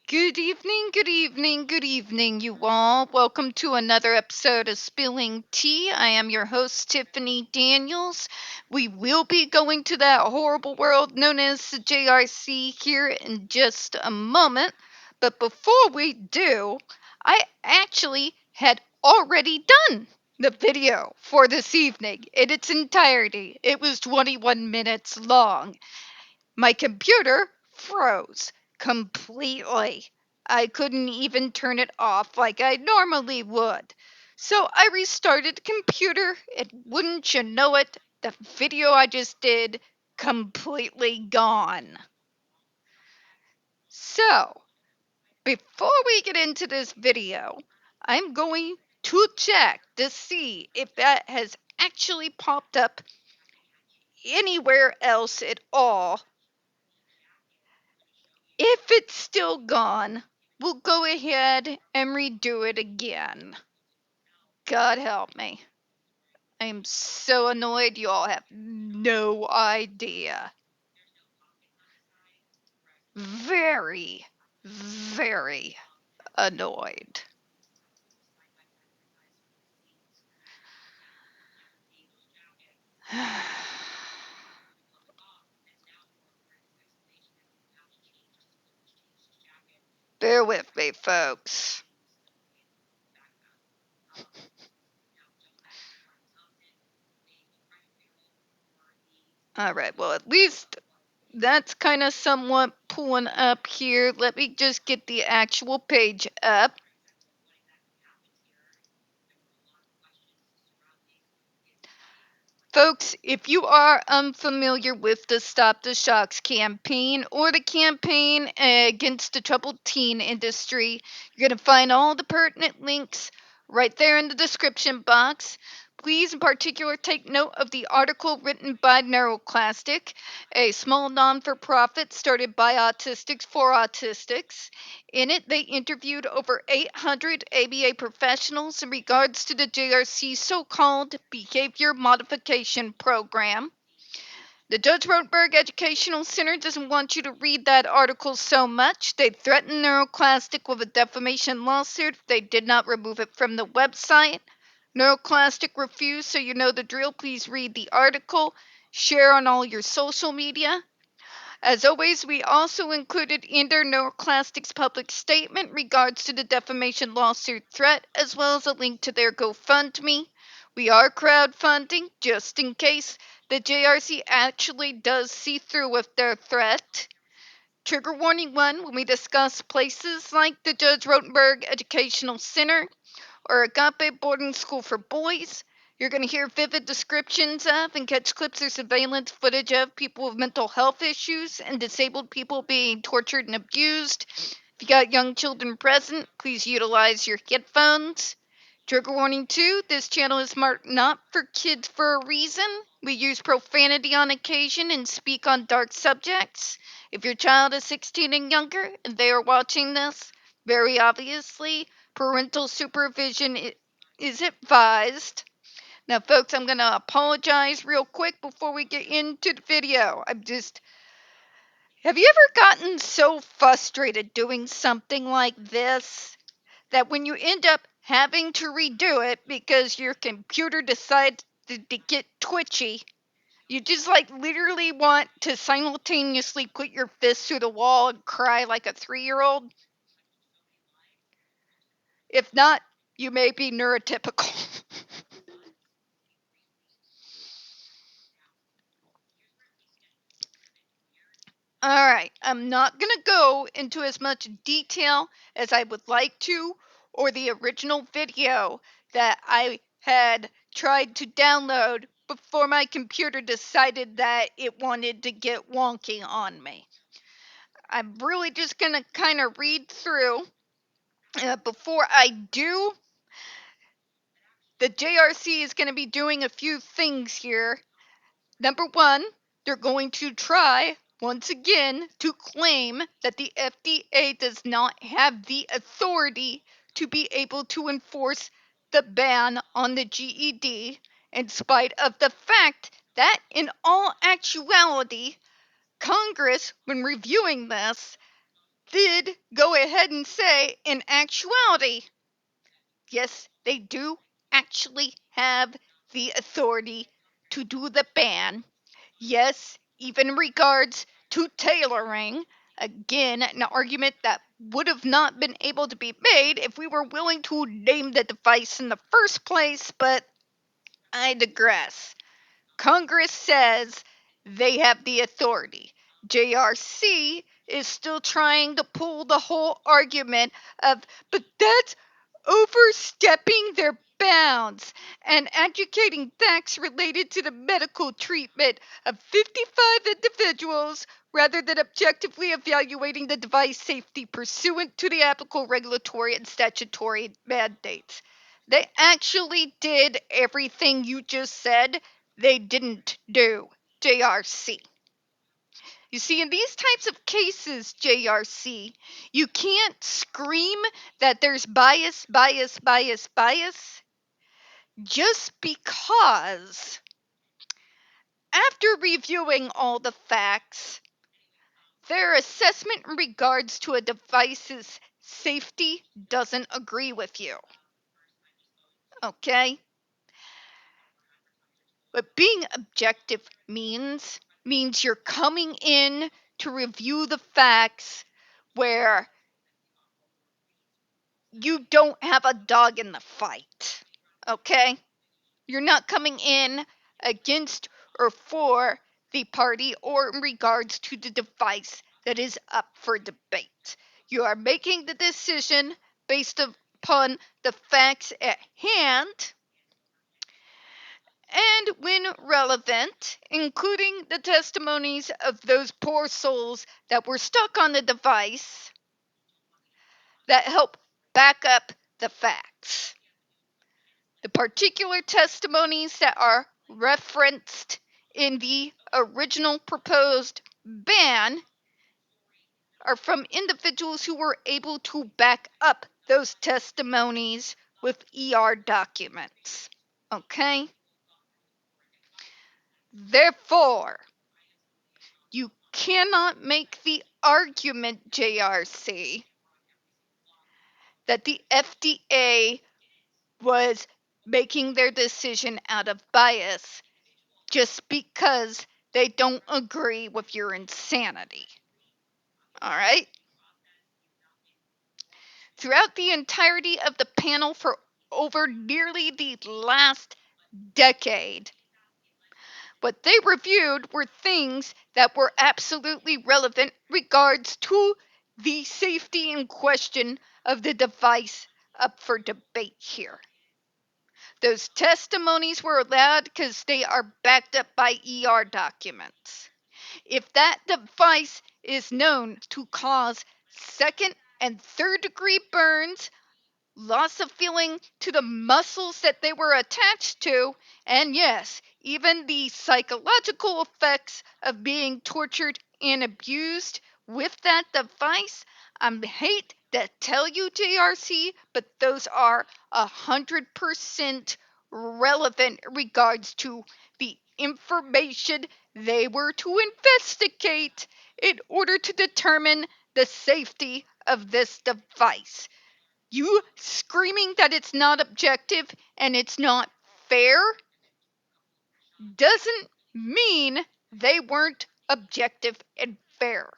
Good evening, good evening, good evening, you all. Welcome to another episode of Spilling Tea. I am your host, Tiffany Daniels. We will be going to that horrible world known as the JRC here in just a moment. But before we do, I actually had already done the video for this evening in its entirety. It was 21 minutes long. My computer froze completely. I couldn't even turn it off like I normally would. So I restarted the computer, and wouldn't you know it, the video I just did completely gone. So, before we get into this video, I'm going to check to see if that has actually popped up anywhere else at all. If it's still gone, we'll go ahead and redo it again. God help me. I am so annoyed you all have no idea. Very, very annoyed. Bear with me, folks. Alright, well, at least that's kind of somewhat pulling up here. Let me just get the actual page up. Folks, if you are unfamiliar with the Stop the Shocks campaign or the campaign against the troubled teen industry, you're going to find all the pertinent links right there in the description box. Please, in particular, take note of the article written by Neuroclastic, a small non-for-profit started by autistics for autistics. In it, they interviewed over 800 ABA professionals in regards to the JRC's so-called behavior modification program. The Judge Rotenberg Educational Center doesn't want you to read that article so much. They threatened Neuroclastic with a defamation lawsuit if they did not remove it from the website. Neuroclastic refused, so you know the drill. Please read the article. Share on all your social media. As always, we also included in their Neuroclastic's public statement regards to the defamation lawsuit threat, as well as a link to their GoFundMe. We are crowdfunding, just in case the JRC actually does see through with their threat. Trigger warning 1, when we discuss places like the Judge Rotenberg Educational Center or Agape Boarding School for Boys, you're going to hear vivid descriptions of and catch clips or surveillance footage of people with mental health issues and disabled people being tortured and abused. If you got young children present, please utilize your headphones. Trigger warning 2, this channel is marked not for kids for a reason. We use profanity on occasion and speak on dark subjects. If your child is 16 and younger and they are watching this, very obviously, parental supervision is advised. Now, folks, I'm going to apologize real quick before we get into the video. Have you ever gotten so frustrated doing something like this that when you end up having to redo it because your computer decides to get twitchy, you just like literally want to simultaneously put your fist through the wall and cry like a 3-year-old? If not, you may be neurotypical. Alright, I'm not going to go into as much detail as I would like to, or the original video that I had tried to download before my computer decided that it wanted to get wonky on me. I'm really just going to kind of read through. Before I do, the JRC is going to be doing a few things here. Number 1, they're going to try once again to claim that the FDA does not have the authority to be able to enforce the ban on the GED, in spite of the fact that in all actuality, Congress, when reviewing this, did go ahead and say, in actuality, yes, they do actually have the authority to do the ban. Yes, even in regards to tailoring. Again, an argument that would have not been able to be made if we were willing to name the device in the first place, but I digress. Congress says they have the authority. JRC is still trying to pull the whole argument of, but that's overstepping their bounds and educating facts related to the medical treatment of 55 individuals rather than objectively evaluating the device safety pursuant to the applicable regulatory and statutory mandates. They actually did everything you just said they didn't do. JRC. You see, in these types of cases, JRC, you can't scream that there's bias, bias, bias, bias, just because after reviewing all the facts, their assessment in regards to a device's safety doesn't agree with you. Okay? What being objective means you're coming in to review the facts where you don't have a dog in the fight. Okay? You're not coming in against or for the party or in regards to the device that is up for debate. You are making the decision based upon the facts at hand and, when relevant, including the testimonies of those poor souls that were stuck on the device that help back up the facts. The particular testimonies that are referenced in the original proposed ban are from individuals who were able to back up those testimonies with ER documents. Okay? Therefore, you cannot make the argument, JRC, that the FDA was making their decision out of bias just because they don't agree with your insanity. All right? Throughout the entirety of the panel for over nearly the last decade, what they reviewed were things that were absolutely relevant regards to the safety in question of the device up for debate here. Those testimonies were allowed because they are backed up by ER documents. If that device is known to cause second and third degree burns, loss of feeling to the muscles that they were attached to, and yes, even the psychological effects of being tortured and abused with that device, I hate to tell you, JRC, but those are 100% relevant in regards to the information they were to investigate in order to determine the safety of this device. You screaming that it's not objective and it's not fair doesn't mean they weren't objective and fair.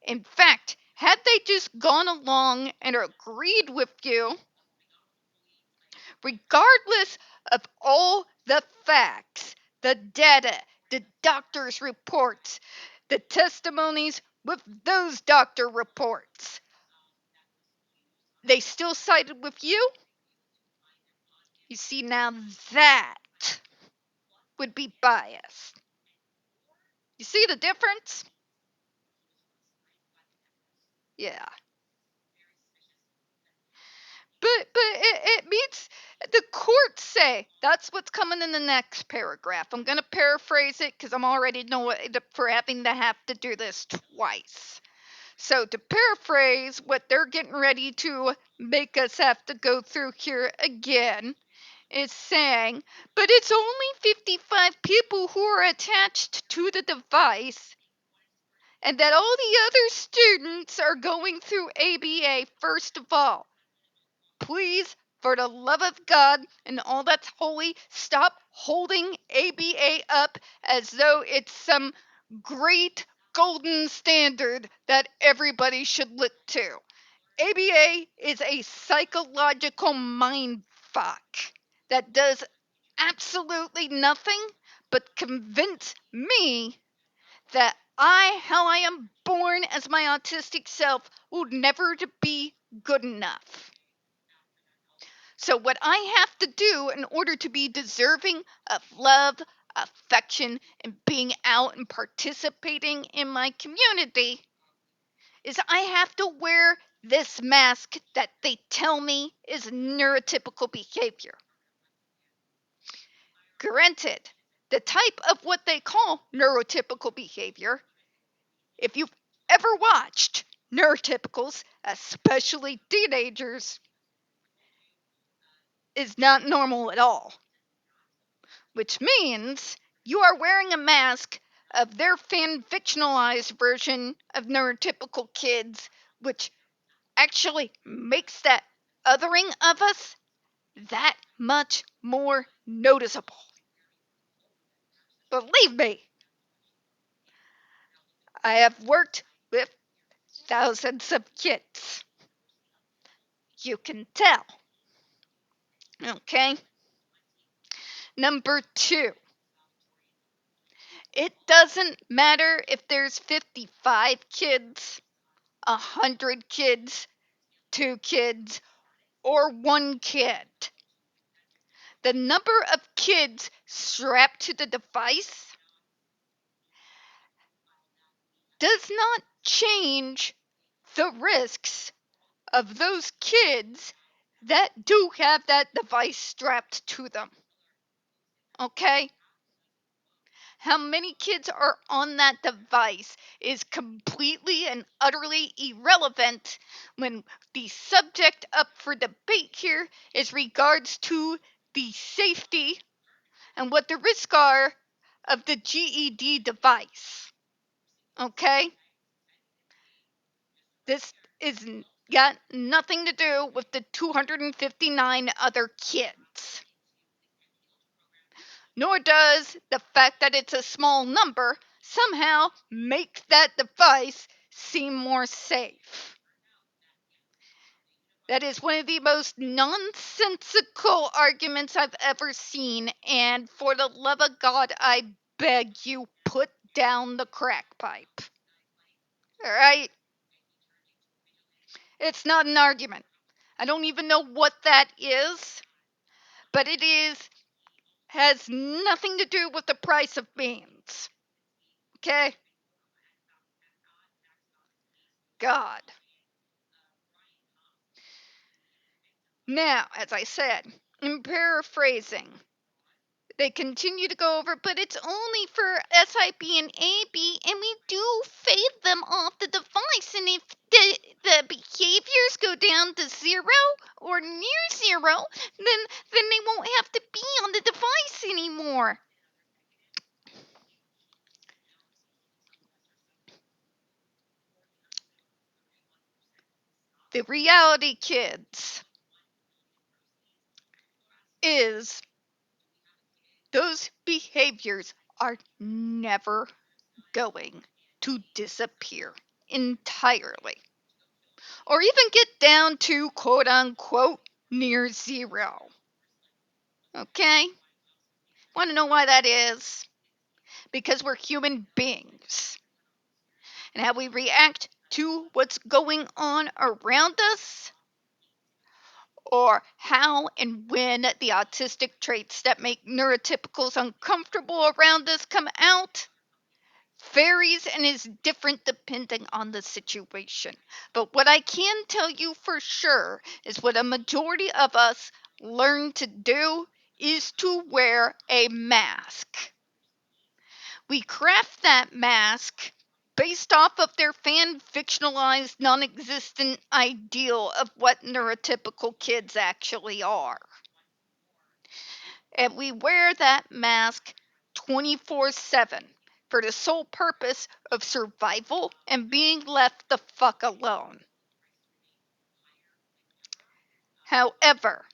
In fact, had they just gone along and agreed with you, regardless of all the facts, the data, the doctor's reports, the testimonies with those doctor reports, they still sided with you? You see, now that would be biased. You see the difference? Yeah. But it means the courts say that's what's coming in the next paragraph. I'm going to paraphrase it because I'm already annoyed for having to have to do this twice. So to paraphrase what they're getting ready to make us have to go through here again, is saying, but it's only 55 people who are attached to the device, and that all the other students are going through ABA first of all. Please, for the love of God and all that's holy, stop holding ABA up as though it's some great golden standard that everybody should look to. ABA is a psychological mind fuck that does absolutely nothing but convince me that how I am born as my autistic self, will never be good enough. So, what I have to do in order to be deserving of love, affection, and being out and participating in my community is I have to wear this mask that they tell me is neurotypical behavior. Granted, the type of what they call neurotypical behavior, if you've ever watched neurotypicals, especially teenagers, is not normal at all. Which means you are wearing a mask of their fan-fictionalized version of neurotypical kids, which actually makes that othering of us that much more noticeable. Believe me, I have worked with thousands of kids. You can tell. Okay? Number 2, it doesn't matter if there's 55 kids, 100 kids, 2 kids, or 1 kid. The number of kids strapped to the device does not change the risks of those kids that do have that device strapped to them. Okay? How many kids are on that device is completely and utterly irrelevant when the subject up for debate here is regards to the safety and what the risks are of the GED device. Okay? This is got nothing to do with the 259 other kids. Nor does the fact that it's a small number somehow make that device seem more safe. That is one of the most nonsensical arguments I've ever seen, and for the love of God, I beg you, put down the crack pipe. Alright? It's not an argument. I don't even know what that is, but it has nothing to do with the price of beans. Okay? God. Now, as I said, in paraphrasing, they continue to go over, but it's only for SIB and AB, and we do fade them off the device. And if the behaviors go down to 0 or near 0, then they won't have to be on the device anymore. The reality, kids, is those behaviors are never going to disappear entirely, or even get down to quote unquote near 0. Okay? Want to know why that is? Because we're human beings. And how we react to what's going on around us, or how and when the autistic traits that make neurotypicals uncomfortable around us come out, varies and is different depending on the situation. But what I can tell you for sure is what a majority of us learn to do is to wear a mask. We craft that mask based off of their fan fictionalized non-existent ideal of what neurotypical kids actually are. And we wear that mask 24/7 for the sole purpose of survival and being left the fuck alone. However,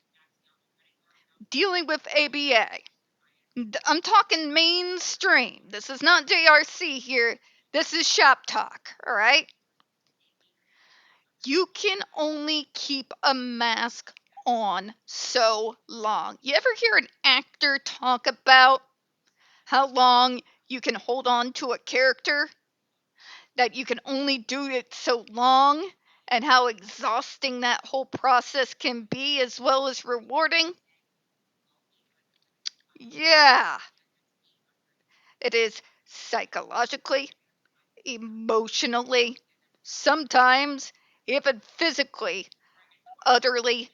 dealing with ABA, I'm talking mainstream. This is not JRC here. This is shop talk, all right? You can only keep a mask on so long. You ever hear an actor talk about how long you can hold on to a character? That you can only do it so long, and how exhausting that whole process can be, as well as rewarding? Yeah, it is psychologically, emotionally, sometimes even physically, utterly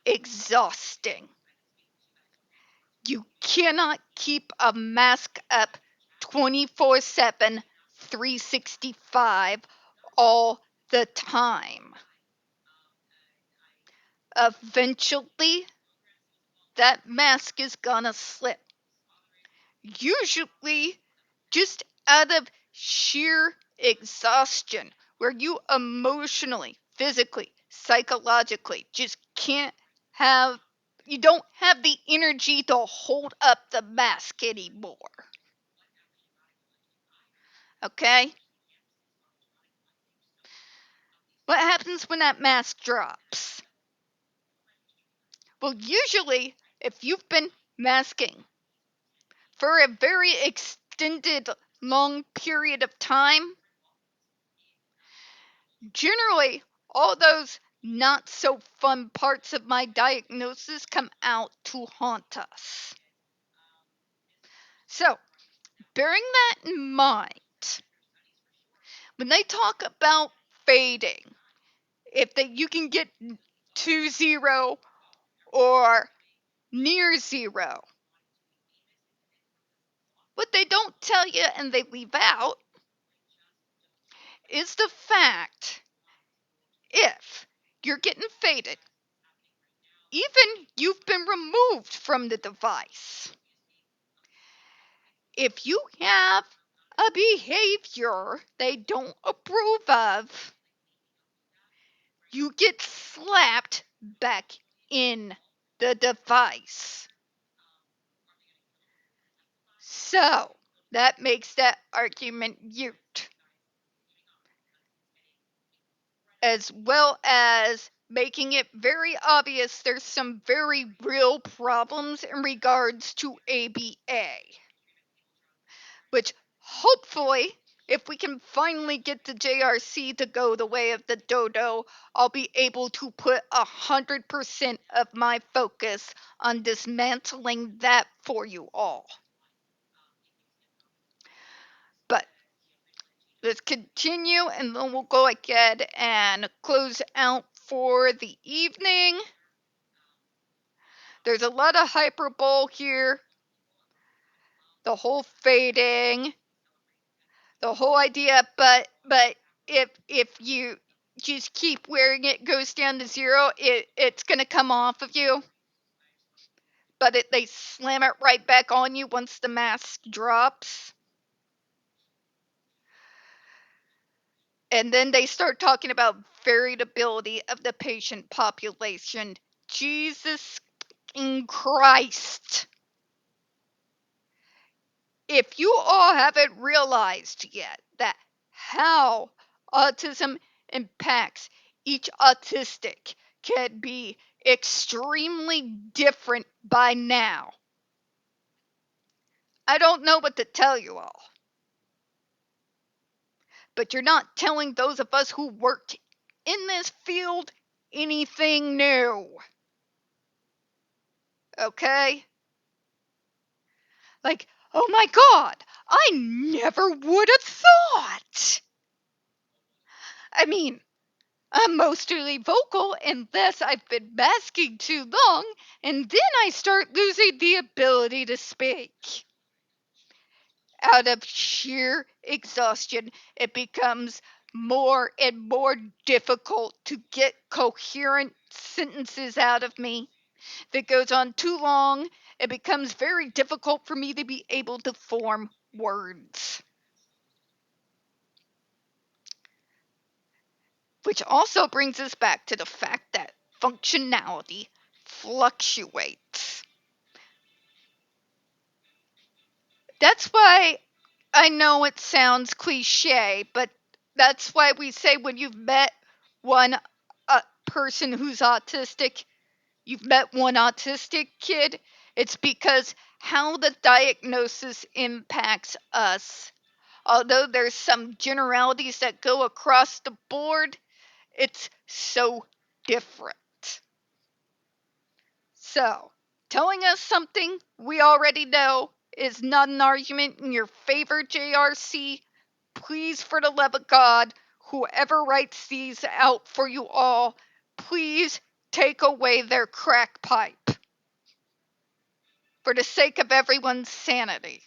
exhausting. You cannot keep a mask up 24/7, 365 all the time. Eventually, that mask is gonna slip. Usually, just out of sheer exhaustion, where you emotionally, physically, psychologically just can't have, you don't have the energy to hold up the mask anymore. Okay? What happens when that mask drops? Well, usually, if you've been masking for a very extended, long period of time, generally, all those not so fun parts of my diagnosis come out to haunt us. So, bearing that in mind, when they talk about fading, if you can get to zero or near zero, what they don't tell you and they leave out is the fact if you're getting faded, even you've been removed from the device, if you have a behavior they don't approve of, you get slapped back in the device. So, that makes that argument mute. As well as making it very obvious there's some very real problems in regards to ABA. Which hopefully, if we can finally get the JRC to go the way of the dodo, I'll be able to put 100% of my focus on dismantling that for you all. But let's continue and then we'll go ahead and close out for the evening. There's a lot of hyperbole here. The whole fading, the whole idea, but if you just keep wearing it, goes down to zero, it's gonna come off of you. But they slam it right back on you once the mask drops. And then they start talking about variability of the patient population. Jesus Christ. If you all haven't realized yet that how autism impacts each autistic can be extremely different by now, I don't know what to tell you all. But you're not telling those of us who worked in this field anything new. Okay? Like, oh my god, I never would have thought. I mean, I'm mostly vocal unless I've been masking too long, and then I start losing the ability to speak. Out of sheer exhaustion, it becomes more and more difficult to get coherent sentences out of me. If it goes on too long, it becomes very difficult for me to be able to form words. Which also brings us back to the fact that functionality fluctuates. That's why I know it sounds cliche, but that's why we say when you've met one person who's autistic, you've met one autistic kid, it's because how the diagnosis impacts us. Although there's some generalities that go across the board, it's so different. So, telling us something we already know is not an argument in your favor, JRC. Please, for the love of God, whoever writes these out for you all, please take away their crack pipe for the sake of everyone's sanity.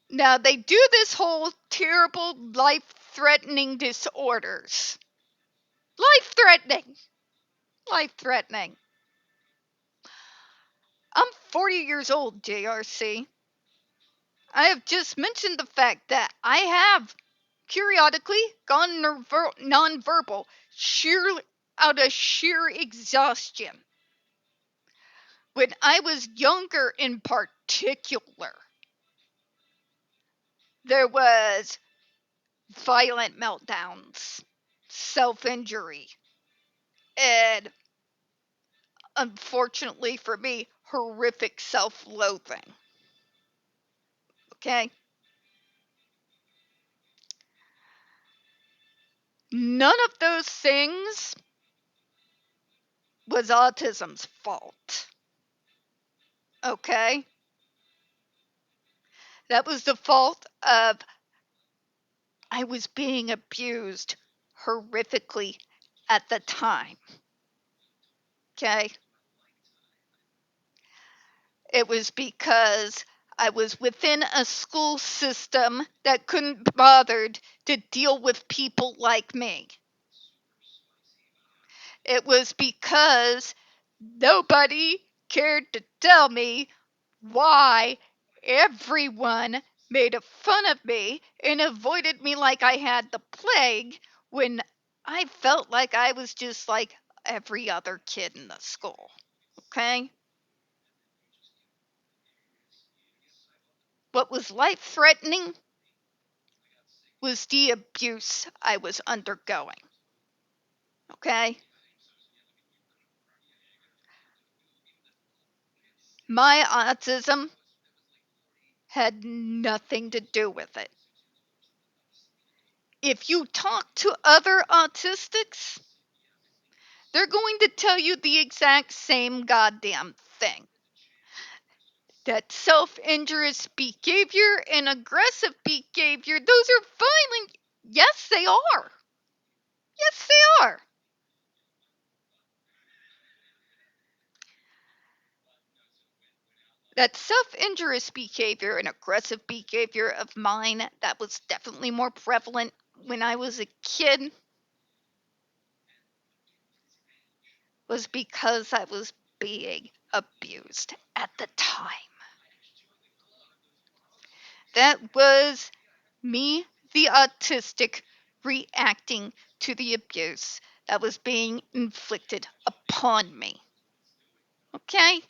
Now, they do this whole terrible life-threatening disorders. Life-threatening. Life-threatening. I'm 40 years old, JRC. I have just mentioned the fact that I have periodically gone nonverbal out of sheer exhaustion. When I was younger in particular, there was violent meltdowns, self-injury, and unfortunately for me, horrific self-loathing. Okay? None of those things was autism's fault. Okay? That was the fault of I was being abused horrifically at the time. Okay? It was because I was within a school system that couldn't be bothered to deal with people like me. It was because nobody cared to tell me why everyone made fun of me and avoided me like I had the plague when I felt like I was just like every other kid in the school. Okay? What was life threatening was the abuse I was undergoing. Okay? My autism had nothing to do with it. If you talk to other autistics, they're going to tell you the exact same goddamn thing. That self-injurious behavior and aggressive behavior, those are violent. Yes, they are. Yes, they are. That self-injurious behavior and aggressive behavior of mine, that was definitely more prevalent when I was a kid, was because I was being abused at the time. That was me, the autistic, reacting to the abuse that was being inflicted upon me. Okay?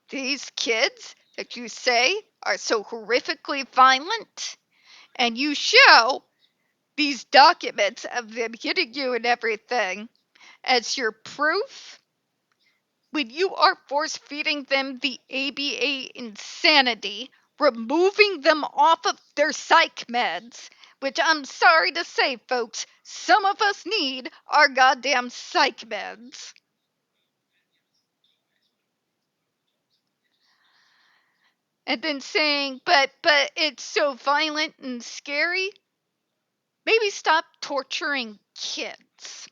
These kids that you say are so horrifically violent, and you show these documents of them hitting you and everything as your proof, when you are force feeding them the ABA insanity, removing them off of their psych meds, which I'm sorry to say, folks, some of us need our goddamn psych meds. And then saying, but it's so violent and scary. Maybe stop torturing kids.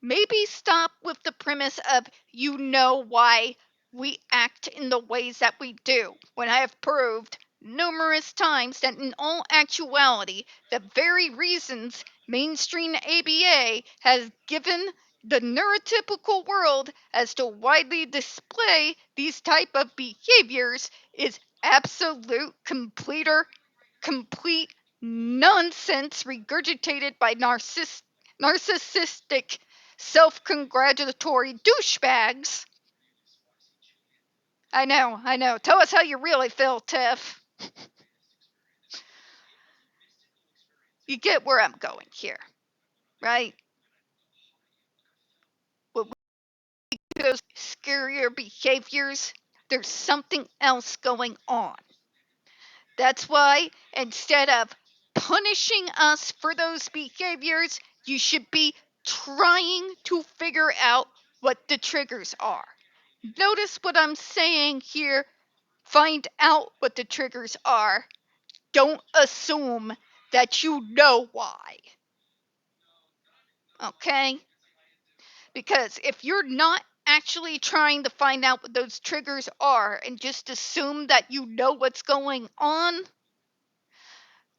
Maybe stop with the premise of you know why we act in the ways that we do, when I have proved numerous times that in all actuality, the very reasons mainstream ABA has given the neurotypical world as to widely display these type of behaviors is absolute complete nonsense regurgitated by narcissistic self-congratulatory douchebags. I know. Tell us how you really feel, Tiff. You get where I'm going here, right? With those scarier behaviors, there's something else going on. That's why instead of punishing us for those behaviors, you should be trying to figure out what the triggers are. Notice what I'm saying here. Find out what the triggers are. Don't assume that you know why. Okay? Because if you're not actually trying to find out what those triggers are and just assume that you know what's going on,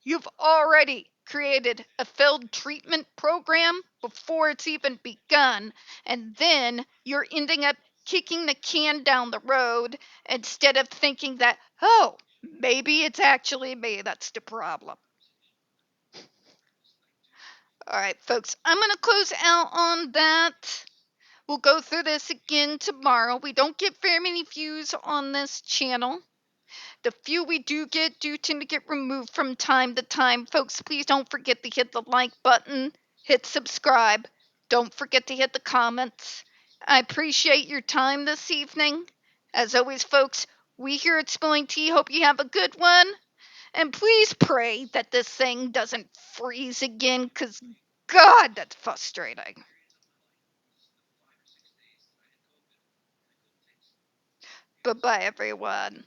you've already created a failed treatment program before it's even begun, and then you're ending up kicking the can down the road instead of thinking that, oh, maybe it's actually me that's the problem. All right, folks, I'm going to close out on that. We'll go through this again tomorrow. We don't get very many views on this channel. The few we do tend to get removed from time to time. Folks, please don't forget to hit the like button, hit subscribe. Don't forget to hit the comments. I appreciate your time this evening. As always, folks, we here at Spilling Tea hope you have a good one. And please pray that this thing doesn't freeze again, because God, that's frustrating. Bye-bye, everyone.